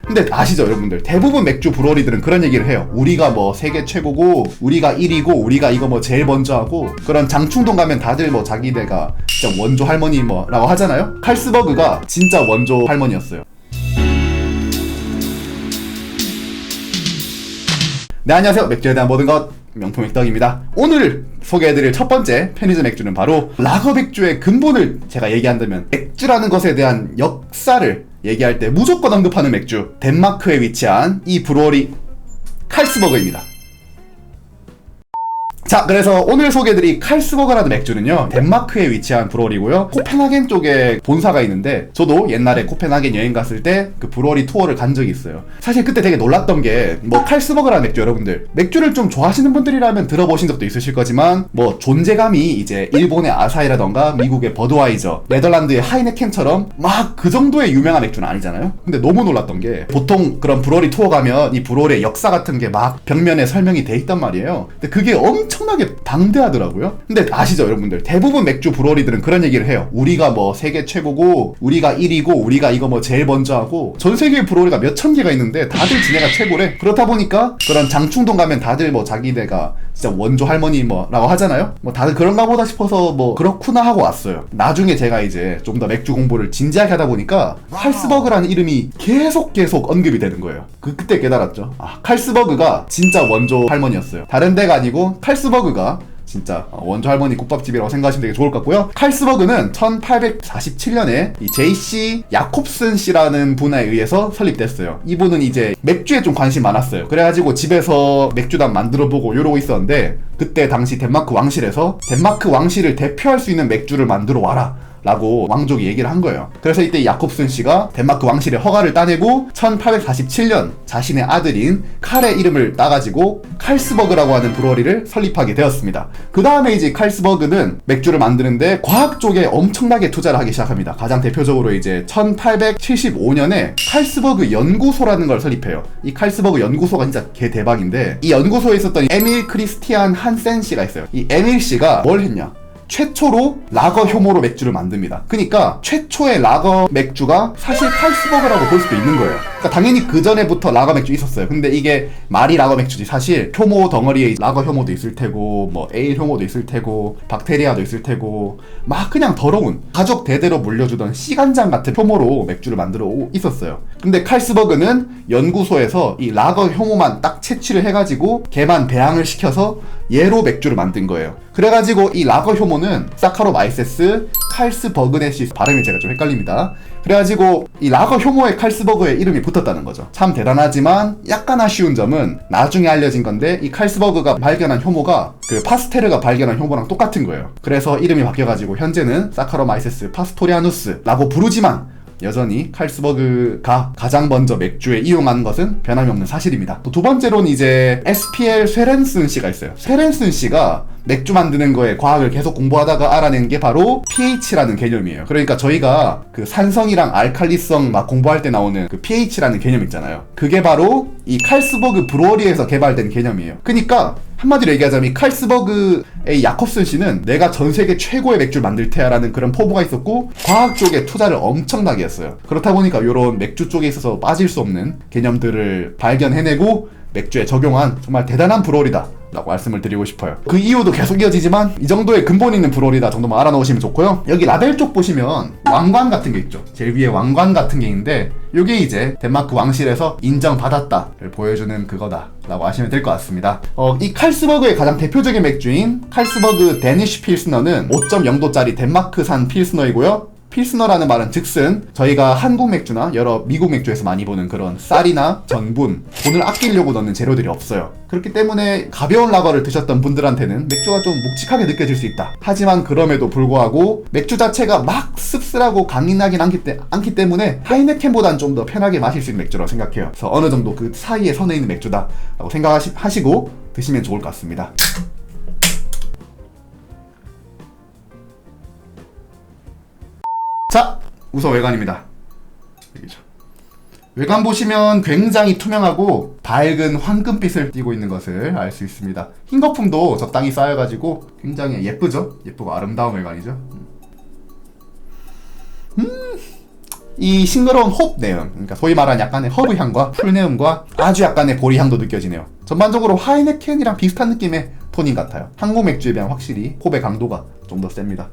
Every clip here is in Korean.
근데 아시죠 여러분들, 대부분 맥주 브루어리들은 그런 얘기를 해요. 우리가 뭐 세계 최고고 우리가 1위고 우리가 이거 뭐 제일 먼저 하고, 그런 장충동 가면 다들 뭐 자기네가 진짜 원조 할머니 뭐 라고 하잖아요. 칼스버그가 진짜 원조 할머니였어요. 네, 안녕하세요. 맥주에 대한 모든 것 명품 맥덕입니다. 오늘 소개해드릴 첫 번째 편의점 맥주는 바로 라거 맥주의 근본을 제가 얘기한다면, 맥주라는 것에 대한 역사를 얘기할 때 무조건 언급하는 맥주, 덴마크에 위치한 이 브루어리 칼스버그입니다. 자, 그래서 오늘 소개해드릴 칼스버그라는 맥주는요, 덴마크에 위치한 브루어리고요, 코펜하겐 쪽에 본사가 있는데, 저도 옛날에 코펜하겐 여행 갔을 때 그 브루어리 투어를 간 적이 있어요. 사실 그때 되게 놀랐던 게, 뭐 칼스버그라는 맥주, 여러분들 맥주를 좀 좋아하시는 분들이라면 들어보신 적도 있으실 거지만, 뭐 존재감이 이제 일본의 아사히라던가 미국의 버드와이저, 네덜란드의 하이네켄처럼 막 그 정도의 유명한 맥주는 아니잖아요. 근데 너무 놀랐던 게, 보통 그런 브루어리 투어 가면 이 브루어리의 역사 같은 게 막 벽면에 설명이 돼 있단 말이에요. 근데 그게 엄청나게 방대하더라고요. 근데 아시죠 여러분들, 대부분 맥주 브루어리들은 그런 얘기를 해요. 우리가 뭐 세계 최고고 우리가 1위고 우리가 이거 뭐 제일 먼저 하고, 전 세계 브루어리가 몇천 개가 있는데 다들 지네가 최고래. 그렇다 보니까 그런 장충동 가면 다들 뭐 자기네가 진짜 원조 할머니 뭐 라고 하잖아요. 뭐 다들 그런가 보다 싶어서 뭐 그렇구나 하고 왔어요. 나중에 제가 이제 좀 더 맥주 공부를 진지하게 하다 보니까 칼스버그라는 이름이 계속 언급이 되는 거예요. 그때 깨달았죠. 아, 칼스버그가 진짜 원조 할머니였어요. 다른 데가 아니고 칼스버그가 진짜 원조 할머니 국밥집이라고 생각하시면 되게 좋을 것 같고요. 칼스버그는 1847년에 이 JC 야콥슨 씨라는 분에 의해서 설립됐어요. 이분은 이제 맥주에 좀 관심 많았어요. 그래가지고 집에서 맥주단 만들어보고 이러고 있었는데, 그때 당시 덴마크 왕실에서 덴마크 왕실을 대표할 수 있는 맥주를 만들어 와라 라고 왕족이 얘기를 한 거예요. 그래서 이때 야콥슨 씨가 덴마크 왕실의 허가를 따내고 1847년 자신의 아들인 칼의 이름을 따가지고 칼스버그라고 하는 브루어리를 설립하게 되었습니다. 그 다음에 이제 칼스버그는 맥주를 만드는데 과학 쪽에 엄청나게 투자를 하기 시작합니다. 가장 대표적으로 이제 1875년에 칼스버그 연구소라는 걸 설립해요. 이 칼스버그 연구소가 진짜 개 대박인데, 이 연구소에 있었던 에밀 크리스티안 한센 씨가 있어요. 이 에밀 씨가 뭘 했냐, 최초로 라거 효모로 맥주를 만듭니다. 그러니까 최초의 라거 맥주가 사실 칼스버그라고 볼 수도 있는 거예요. 그러니까 당연히 그 전에부터 라거 맥주 있었어요. 근데 이게 말이 라거 맥주지, 사실 효모 덩어리에 라거 효모도 있을 테고 뭐 에일 효모도 있을 테고 박테리아도 있을 테고 막 그냥 더러운 가족 대대로 물려주던 씨간장 같은 효모로 맥주를 만들어 있었어요. 근데 칼스버그는 연구소에서 이 라거 효모만 딱 채취를 해가지고 걔만 배양을 시켜서 얘로 맥주를 만든 거예요. 그래가지고 이 라거 효모는 사카로마이세스 칼스버그네시스, 발음이 제가 좀 헷갈립니다. 그래가지고 이 라거 효모에 칼스버그의 이름이 붙었다는 거죠. 참 대단하지만 약간 아쉬운 점은 나중에 알려진 건데, 이 칼스버그가 발견한 효모가 그 파스테르가 발견한 효모랑 똑같은 거예요. 그래서 이름이 바뀌어가지고 현재는 사카로마이세스 파스토리아누스라고 부르지만, 여전히 칼스버그가 가장 먼저 맥주에 이용한 것은 변함이 없는 사실입니다. 두 번째로는 이제 SPL 쇠렌슨 씨가 있어요. 쇠렌슨 씨가 맥주 만드는 거에 과학을 계속 공부하다가 알아낸 게 바로 pH라는 개념이에요. 그러니까 저희가 그 산성이랑 알칼리성 막 공부할 때 나오는 그 pH라는 개념 있잖아요. 그게 바로 이 칼스버그 브루어리에서 개발된 개념이에요. 그러니까 한마디로 얘기하자면 이 칼스버그의 야콥슨 씨는 내가 전 세계 최고의 맥주를 만들 테야 라는 그런 포부가 있었고, 과학 쪽에 투자를 엄청나게 했어요. 그렇다 보니까 이런 맥주 쪽에 있어서 빠질 수 없는 개념들을 발견해내고 맥주에 적용한 정말 대단한 브루어리다 라고 말씀을 드리고 싶어요. 그 이유도 계속 이어지지만 이 정도의 근본 있는 브루어리다 정도만 알아놓으시면 좋고요. 여기 라벨 쪽 보시면 왕관 같은 게 있죠. 제일 위에 왕관 같은 게 있는데, 이게 이제 덴마크 왕실에서 인정받았다를 보여주는 그거다 라고 하시면 될 것 같습니다. 이 칼스버그의 가장 대표적인 맥주인 칼스버그 데니쉬 필스너는 5.0도짜리 덴마크산 필스너이고요. 필스너라는 말은 즉슨 저희가 한국 맥주나 여러 미국 맥주에서 많이 보는 그런 쌀이나 전분, 돈을 아끼려고 넣는 재료들이 없어요. 그렇기 때문에 가벼운 라거를 드셨던 분들한테는 맥주가 좀 묵직하게 느껴질 수 있다. 하지만 그럼에도 불구하고 맥주 자체가 막 씁쓸하고 강인하긴 않기 때문에 하이네켄보단 좀 더 편하게 마실 수 있는 맥주라고 생각해요. 그래서 어느 정도 그 사이에 선에 있는 맥주다 라고 생각하시고 드시면 좋을 것 같습니다. 자, 우선 외관입니다. 여기죠. 외관 보시면 굉장히 투명하고 밝은 황금빛을 띠고 있는 것을 알 수 있습니다. 흰 거품도 적당히 쌓여가지고 굉장히 예쁘죠? 예쁘고 아름다운 외관이죠. 이 싱그러운 홉 내음, 그러니까 소위 말하는 약간의 허브 향과 풀 내음과 아주 약간의 보리 향도 느껴지네요. 전반적으로 하이네켄이랑 비슷한 느낌의 토닝 같아요. 한국 맥주에 비하면 확실히 홉의 강도가 좀 더 셉니다.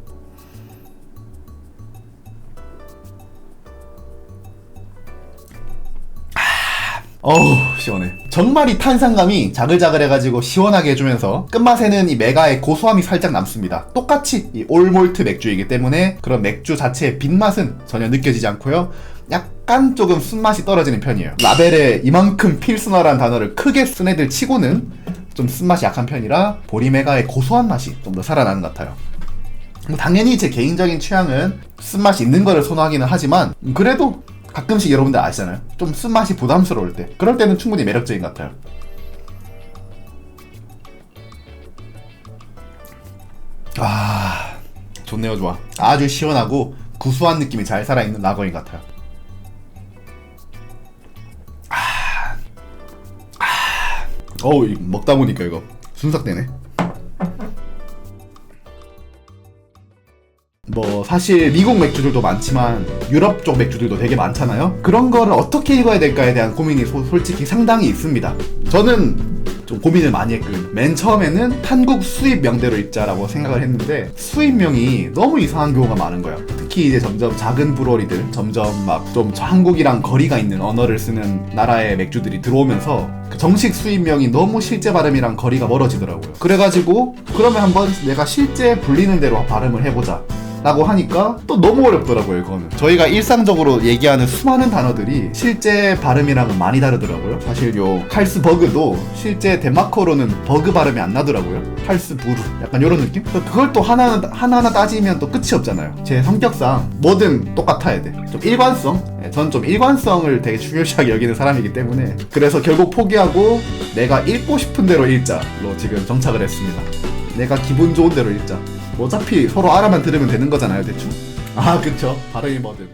어우 시원해. 정말 이 탄산감이 자글자글해가지고 시원하게 해주면서 끝맛에는 이 메가의 고소함이 살짝 남습니다. 똑같이 이 올몰트 맥주이기 때문에 그런 맥주 자체의 빈맛은 전혀 느껴지지 않고요. 약간 조금 쓴맛이 떨어지는 편이에요. 라벨에 이만큼 필스너라는 단어를 크게 쓴 애들 치고는 좀 쓴맛이 약한 편이라 보리메가의 고소한 맛이 좀 더 살아나는 것 같아요. 당연히 제 개인적인 취향은 쓴맛이 있는 거를 선호하기는 하지만 그래도 가끔씩 여러분들 아시잖아요. 좀 쓴맛이 부담스러울 때, 그럴 때는 충분히 매력적인 것 같아요. 아, 좋네요. 좋아. 아주 시원하고 구수한 느낌이 잘 살아있는 라거인 것 같아요. 어우, 먹다 보니까 이거 순삭되네. 뭐 사실 미국 맥주들도 많지만 유럽 쪽 맥주들도 되게 많잖아요. 그런 거를 어떻게 읽어야 될까에 대한 고민이 솔직히 상당히 있습니다. 저는 좀 고민을 많이 했거든요. 맨 처음에는 한국 수입 명대로 읽자라고 생각을 했는데 수입명이 너무 이상한 경우가 많은 거예요. 특히 이제 점점 작은 브루어리들, 점점 막 좀 한국이랑 거리가 있는 언어를 쓰는 나라의 맥주들이 들어오면서 그 정식 수입명이 너무 실제 발음이랑 거리가 멀어지더라고요. 그래가지고 그러면 한번 내가 실제 불리는 대로 발음을 해보자 라고 하니까 또 너무 어렵더라고요. 이거는 저희가 일상적으로 얘기하는 수많은 단어들이 실제 발음이랑은 많이 다르더라고요. 사실 요 칼스버그도 실제 덴마크어로는 버그 발음이 안 나더라고요. 칼스부르 약간 요런 느낌? 그걸 또 하나하나 따지면 또 끝이 없잖아요. 제 성격상 뭐든 똑같아야 돼. 좀 일관성? 전 좀 일관성을 되게 중요시하게 여기는 사람이기 때문에 그래서 결국 포기하고 내가 읽고 싶은 대로 읽자로 지금 정착을 했습니다. 내가 기분 좋은 대로 읽자. 어차피 서로 알아만 들으면 되는 거잖아요, 대충. 아, 그쵸. 발음이 뭐든.